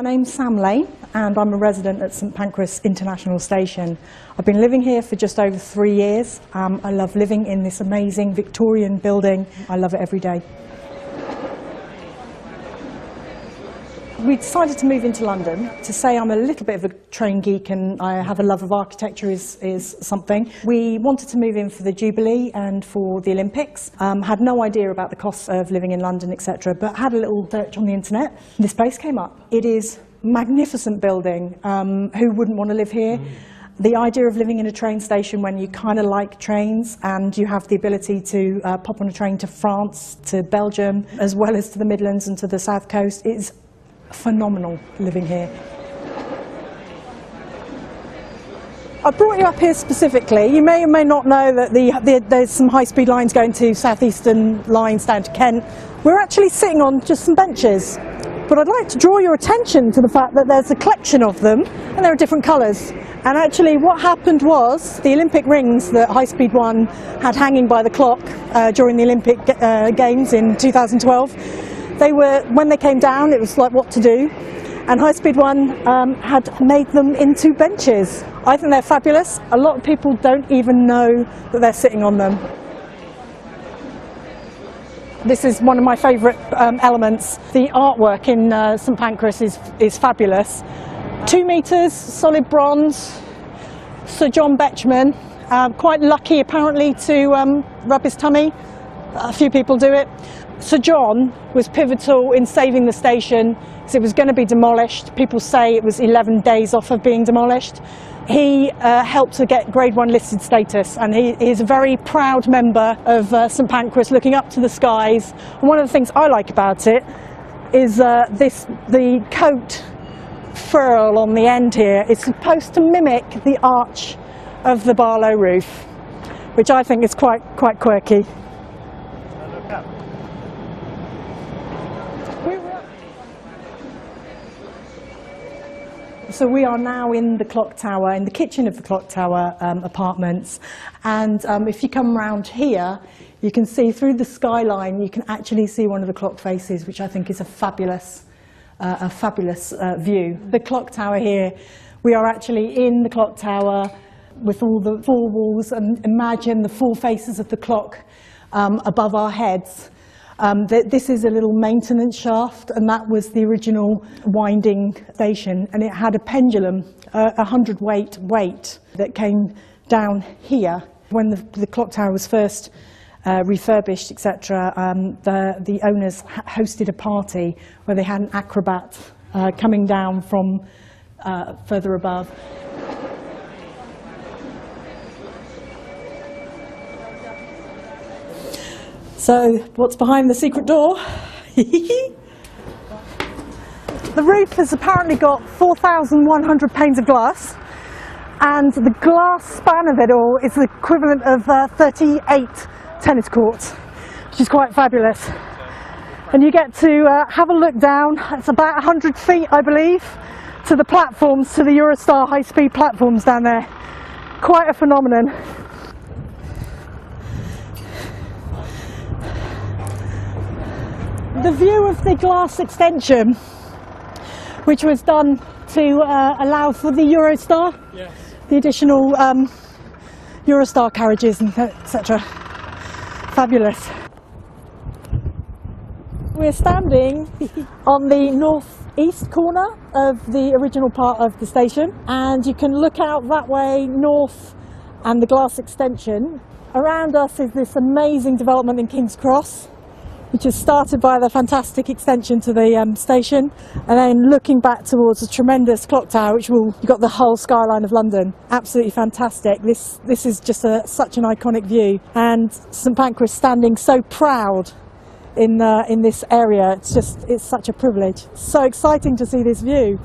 My name's Sam Lane and I'm a resident at St Pancras International Station. I've been living here for just over 3 years. I love living in this amazing Victorian building. I love it every day. We decided to move into London. To say I'm a little bit of a train geek and I have a love of architecture is something. We wanted to move in for the Jubilee and for the Olympics. Had no idea about the costs of living in London, etc., but had a little search on the internet. This place came up. It is a magnificent building. Who wouldn't want to live here? The idea of living in a train station when you kind of like trains and you have the ability to pop on a train to France, to Belgium, as well as to the Midlands and to the South Coast is phenomenal living here. I brought you up here specifically. You may or may not know that there's some high-speed lines going to southeastern lines down to Kent. We're actually sitting on just some benches, but I'd like to draw your attention to the fact that there's a collection of them and there are different colours. And actually what happened was the Olympic rings that High Speed 1 had hanging by the clock during the Olympic Games in 2012, when they came down, it was like what to do, and High Speed 1 had made them into benches. I think they're fabulous. A lot of people don't even know that they're sitting on them. This is one of my favourite elements. The artwork in St Pancras is fabulous. 2 metres, solid bronze, Sir John Betjeman, quite lucky apparently to rub his tummy. A few people do it. Sir John was pivotal in saving the station because it was going to be demolished. People say it was 11 days off of being demolished. He helped to get Grade 1 listed status, and he is a very proud member of St Pancras, looking up to the skies. And one of the things I like about it is the coat furl on the end here is supposed to mimic the arch of the Barlow roof, which I think is quite quirky. So we are now in the clock tower, in the kitchen of the clock tower apartments, and if you come round here, you can see through the skyline, you can actually see one of the clock faces, which I think is a fabulous view. The clock tower here, we are actually in the clock tower with all the 4 walls, and imagine the 4 faces of the clock above our heads. This is a little maintenance shaft, and that was the original winding station, and it had a pendulum, 100 weight that came down here. When the clock tower was first refurbished, etc., the owners hosted a party where they had an acrobat coming down from further above. So, what's behind the secret door? The roof has apparently got 4,100 panes of glass, and the glass span of it all is the equivalent of 38 tennis courts, which is quite fabulous. And you get to have a look down. It's about 100 feet, I believe, to the platforms, to the Eurostar high-speed platforms down there. Quite a phenomenon. The view of the glass extension, which was done to allow for the Eurostar, yes, the additional Eurostar carriages and etc. Fabulous. We're standing on the north-east corner of the original part of the station, and you can look out that way north and the glass extension. Around us is this amazing development in King's Cross, which is started by the fantastic extension to the station, and then looking back towards a tremendous clock tower, which you've got the whole skyline of London. Absolutely fantastic. This is just such an iconic view, and St Pancras standing so proud in this area. It's such a privilege. So exciting to see this view.